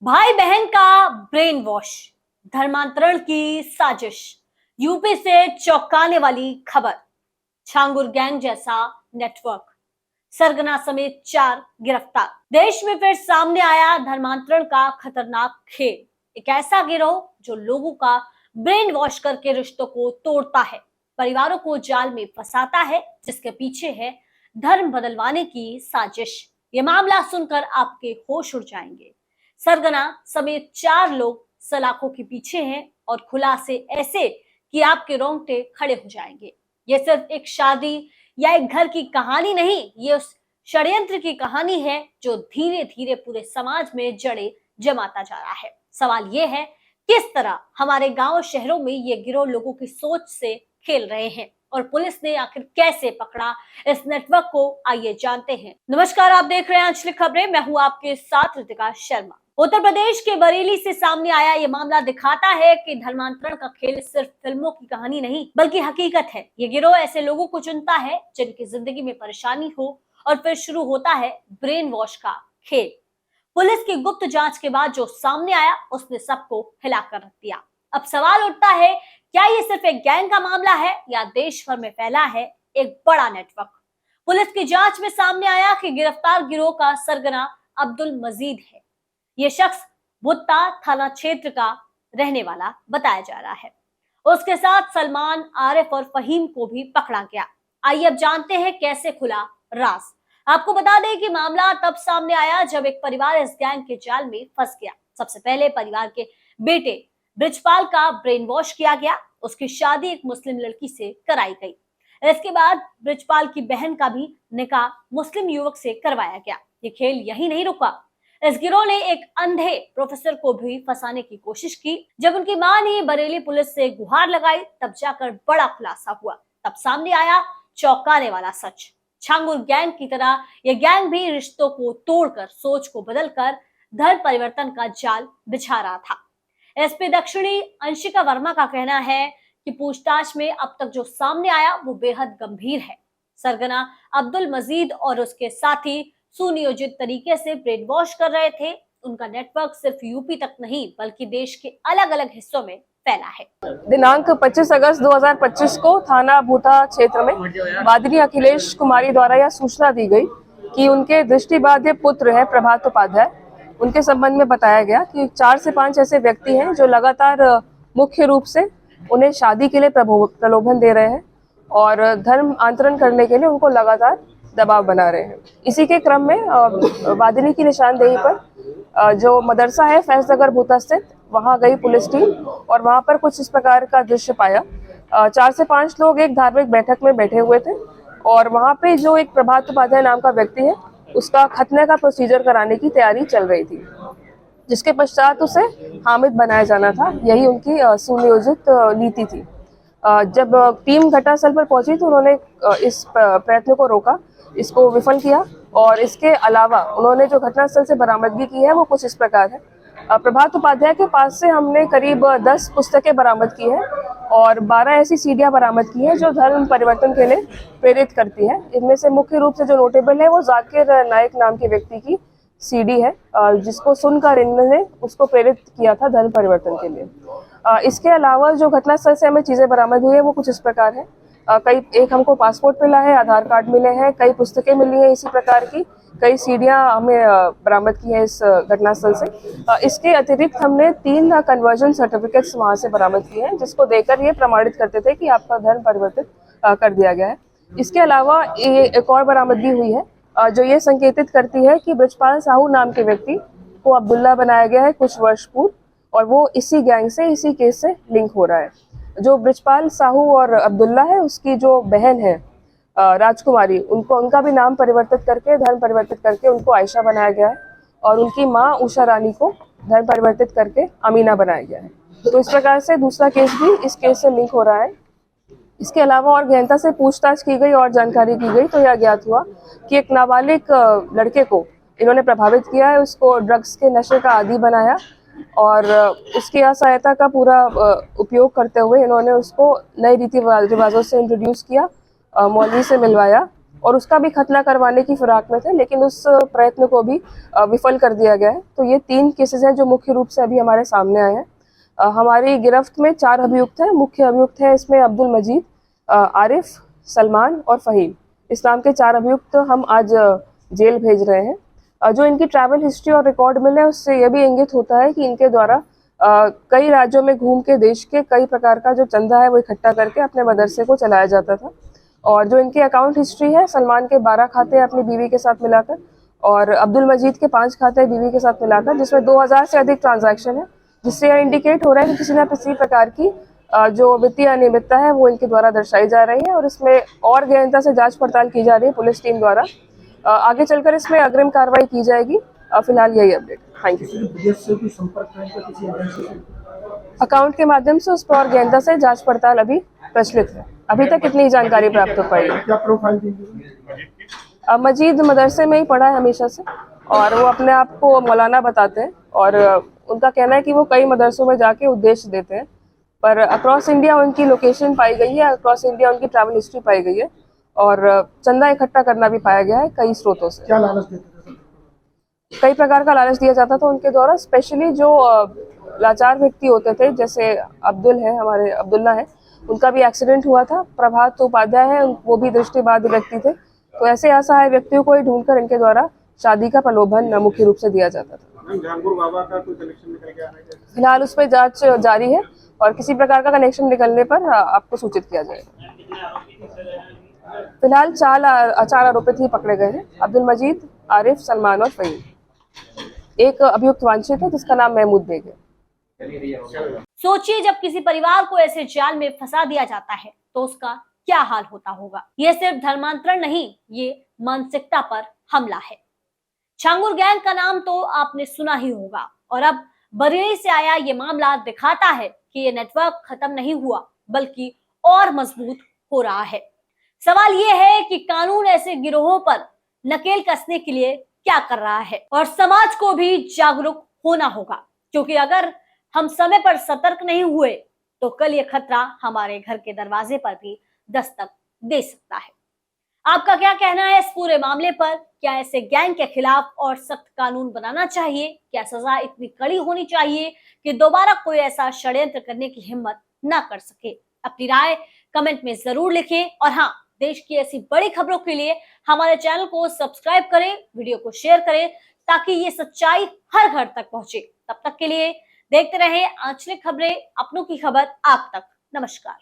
भाई बहन का ब्रेन वॉश, धर्मांतरण की साजिश, यूपी से चौंकाने वाली खबर, छांगुर गैंग जैसा नेटवर्क, सरगना समेत 4 गिरफ्तार। देश में फिर सामने आया धर्मांतरण का खतरनाक खेल। एक ऐसा गिरोह जो लोगों का ब्रेन वॉश करके रिश्तों को तोड़ता है, परिवारों को जाल में फंसाता है, जिसके पीछे है धर्म बदलवाने की साजिश। ये मामला सुनकर आपके होश उड़ जाएंगे। सरगना समेत 4 लोग सलाखों के पीछे हैं और खुलासे ऐसे कि आपके रोंगटे खड़े हो जाएंगे। ये सिर्फ एक शादी या एक घर की कहानी नहीं, ये उस षड्यंत्र की कहानी है जो धीरे धीरे पूरे समाज में जड़ें जमाता जा रहा है। सवाल ये है, किस तरह हमारे गांव शहरों में ये गिरोह लोगों की सोच से खेल रहे हैं और पुलिस ने आखिर कैसे पकड़ा इस नेटवर्क को, आइए जानते हैं। नमस्कार, आप देख रहे हैं आंचलिक खबरें। मैं हूं आपके साथ ऋतिका शर्मा। उत्तर प्रदेश के बरेली से सामने आया ये मामला दिखाता है कि धर्मांतरण का खेल सिर्फ फिल्मों की कहानी नहीं बल्कि हकीकत है। ये गिरोह ऐसे लोगों को चुनता है जिनकी जिंदगी में परेशानी हो और फिर शुरू होता है ब्रेन वॉश का खेल। पुलिस की गुप्त जांच के बाद जो सामने आया उसने सबको हिलाकर रख दिया। अब सवाल उठता है, क्या ये सिर्फ एक गैंग का मामला है या देश भर में फैला है एक बड़ा नेटवर्क? पुलिस की जांच में सामने आया कि गिरफ्तार गिरोह का सरगना अब्दुल मजीद है। ये शख्स भुट्टा थाना क्षेत्र का रहने वाला बताया जा रहा है। उसके साथ सलमान, आरिफ और फहीम को भी पकड़ा गया। आइए अब जानते हैं कैसे खुला राज। आपको बता दें कि मामला तब सामने आया जब एक परिवार इस गैंग के जाल में फंस गया। सबसे पहले परिवार के बेटे ब्रिजपाल का ब्रेन वॉश किया गया। उसकी शादी एक मुस्लिम लड़की से कराई गई। इसके बाद ब्रिजपाल की बहन का भी निकाह मुस्लिम युवक से करवाया गया। ये खेल यही नहीं रुका। इस गिरोह ने एक अंधे प्रोफेसर को भी फंसाने की कोशिश की। जब उनकी मां ने बरेली पुलिस से गुहार लगाई तब जाकर बड़ा खुलासा हुआ। तब सामने आया चौंकाने वाला सच। छांगुर गैंग की तरह यह गैंग भी रिश्तों को तोड़कर, सोच को बदलकर धर्म परिवर्तन का जाल बिछा रहा था। एसपी दक्षिणी अंशिका वर्मा का कहना है कि पूछताछ में अब तक जो सामने आया वो बेहद गंभीर है। सरगना अब्दुल मजीद और उसके साथी सुनियोजित तरीके से ब्रेन वॉश कर रहे थे। उनका नेटवर्क सिर्फ यूपी तक नहीं बल्कि देश के अलग अलग हिस्सों में फैला है। दिनांक 25 अगस्त 2025 को थाना भूता क्षेत्र में वादिनी अखिलेश कुमारी द्वारा यह सूचना दी गई कि उनके दृष्टिबाध्य पुत्र है प्रभात उपाध्याय, उनके संबंध में बताया गया कि 4 से 5 ऐसे व्यक्ति हैं जो लगातार मुख्य रूप से उन्हें शादी के लिए प्रलोभन दे रहे हैं और धर्म अंतरण करने के लिए उनको लगातार दबाव बना रहे हैं। इसी के क्रम में वादिनी की निशानदेही पर जो मदरसा है फैजनगर भूता स्थित, वहां गई पुलिस टीम और वहां पर कुछ इस प्रकार का दृश्य पाया। 4 से 5 लोग एक धार्मिक बैठक में बैठे हुए थे और वहां पे जो एक प्रभात उपाध्याय नाम का व्यक्ति है उसका खतने का प्रोसीजर कराने की तैयारी चल रही थी, जिसके पश्चात उसे हामिद बनाया जाना था। यही उनकी सुनियोजित नीति थी। जब टीम घटनास्थल पर पहुंची तो उन्होंने इस प्रयत्न को रोका, इसको विफल किया और इसके अलावा उन्होंने जो घटनास्थल से बरामदगी की है वो कुछ इस प्रकार है। प्रभात उपाध्याय के पास से हमने करीब 10 पुस्तकें बरामद की है और 12 ऐसी सीडियां बरामद की है जो धर्म परिवर्तन के लिए प्रेरित करती है। इनमें से मुख्य रूप से जो नोटेबल है वो जाकिर नायक नाम के व्यक्ति की सीडी है, जिसको सुनकर इन्होंने उसको प्रेरित किया था धर्म परिवर्तन के लिए। इसके अलावा जो घटनास्थल से हमें चीजें बरामद हुई है वो कुछ इस प्रकार है। एक हमको पासपोर्ट मिला है, आधार कार्ड मिले हैं, कई पुस्तकें मिली हैं इसी प्रकार की, कई सीडियां हमें बरामद की हैं इस घटनास्थल से। इसके अतिरिक्त हमने 3 कन्वर्जन सर्टिफिकेट्स वहां से बरामद किए हैं, जिसको देकर ये प्रमाणित करते थे कि आपका धर्म परिवर्तित कर दिया गया है। इसके अलावा एक और बरामदगी हुई है जो ये संकेतित करती है कि ब्रिजपाल साहू नाम के व्यक्ति को अब्दुल्ला बनाया गया है कुछ वर्ष पूर्व और वो इसी गैंग से, इसी केस से लिंक हो रहा है। जो ब्रिजपाल साहू और अब्दुल्ला है उसकी जो बहन है राजकुमारी, उनका भी नाम परिवर्तित करके, धर्म परिवर्तित करके उनको आयशा बनाया गया है और उनकी माँ उषा रानी को धर्म परिवर्तित करके अमीना बनाया गया है। तो इस प्रकार से दूसरा केस भी इस केस से लिंक हो रहा है। इसके अलावा और गहनता से पूछताछ की गई और जानकारी की गई तो यह ज्ञात हुआ कि एक नाबालिग लड़के को इन्होंने प्रभावित किया है, उसको ड्रग्स के नशे का आदी बनाया और उसकी असहायता का पूरा उपयोग करते हुए इन्होंने उसको नए रीति रिवाजों से इंट्रोड्यूस किया, मौलवी से मिलवाया और उसका भी खतना करवाने की फिराक में थे, लेकिन उस प्रयत्न को भी विफल कर दिया गया है। तो ये 3 केसेस हैं जो मुख्य रूप से अभी हमारे सामने आए हैं। हमारी गिरफ्त में 4 अभियुक्त हैं। मुख्य अभियुक्त हैं इसमें अब्दुल मजीद, आरिफ, सलमान और फहीम। इस नाम के 4 अभियुक्त हम आज जेल भेज रहे हैं। जो इनकी ट्रैवल हिस्ट्री और रिकॉर्ड मिले उससे यह भी इंगित होता है कि इनके द्वारा कई राज्यों में घूम के देश के कई प्रकार का जो चंदा है वो इकट्ठा करके अपने मदरसे को चलाया जाता था। और जो इनकी अकाउंट हिस्ट्री है, सलमान के 12 खाते अपनी बीवी के साथ मिलाकर और अब्दुल मजीद के 5 खाते बीवी के साथ मिलाकर, जिसमें 2000 से अधिक ट्रांजैक्शन है, जिससे यह इंडिकेट हो रहा है कि किसी न किसी प्रकार की जो वित्तीय अनियमितता है वो इनके द्वारा दर्शाई जा रही है और इसमें और गहनता से जांच पड़ताल की जा रही है पुलिस टीम द्वारा। आगे चलकर इसमें अग्रिम कार्रवाई की जाएगी। फिलहाल यही अपडेट। Thank you. अकाउंट के माध्यम से उस पर और गहनता से जांच पड़ताल अभी प्रचलित है। अभी तक इतनी जानकारी प्राप्त हो पाई है। क्या प्रोफाइल देंगे? मजीद मदरसे में ही पढ़ा है हमेशा से और वो अपने आप को मौलाना बताते हैं और उनका कहना है कि वो कई मदरसों में जाके उपदेश देते हैं, पर अक्रॉस इंडिया उनकी लोकेशन पाई गई है, अक्रॉस इंडिया उनकी ट्रैवल हिस्ट्री पाई गई है और चंदा इकट्ठा करना भी पाया गया है कई स्रोतों से। क्या लालच देते थे? कई प्रकार का लालच दिया जाता था उनके द्वारा। स्पेशली जो लाचार व्यक्ति होते थे, जैसे अब्दुल है, हमारे अब्दुल्ला है, उनका भी एक्सीडेंट हुआ था। प्रभात उपाध्याय है, वो भी दृष्टिबाधित व्यक्ति थे। तो ऐसे असहाय व्यक्तियों को ही ढूंढकर इनके द्वारा शादी का प्रलोभन मुख्य रूप से दिया जाता था। झांगुर बाबा का कोई कनेक्शन निकल के आ रहा है? फिलहाल उस पर जांच जारी है और किसी प्रकार का कनेक्शन निकलने पर आपको सूचित किया जाएगा। फिलहाल 4 आरोपित ही पकड़े गए हैं, अब्दुल मजीद, आरिफ, सलमान और फहीम। एक अभियुक्त वांछित है जिसका नाम महमूद बेग है। सोचिए जब किसी परिवार को ऐसे जाल में फंसा दिया जाता है तो उसका क्या हाल होता होगा। यह सिर्फ धर्मांतरण नहीं, ये मानसिकता पर हमला है। छांगुर गैंग का नाम तो आपने सुना ही होगा और अब बरेली से आया ये मामला दिखाता है कि ये नेटवर्क खत्म नहीं हुआ बल्कि और मजबूत हो रहा है। सवाल ये है कि कानून ऐसे गिरोहों पर नकेल कसने के लिए क्या कर रहा है और समाज को भी जागरूक होना होगा, क्योंकि अगर हम समय पर सतर्क नहीं हुए तो कल ये खतरा हमारे घर के दरवाजे पर भी दस्तक दे सकता है। आपका क्या कहना है इस पूरे मामले पर? क्या ऐसे गैंग के खिलाफ और सख्त कानून बनाना चाहिए? क्या सजा इतनी कड़ी होनी चाहिए कि दोबारा कोई ऐसा षड्यंत्र करने की हिम्मत ना कर सके? अपनी राय कमेंट में जरूर लिखें और हाँ, देश की ऐसी बड़ी खबरों के लिए हमारे चैनल को सब्सक्राइब करें, वीडियो को शेयर करें ताकि ये सच्चाई हर घर तक पहुंचे। तब तक के लिए देखते रहें आंचलिक खबरें, अपनों की खबर आप तक। नमस्कार।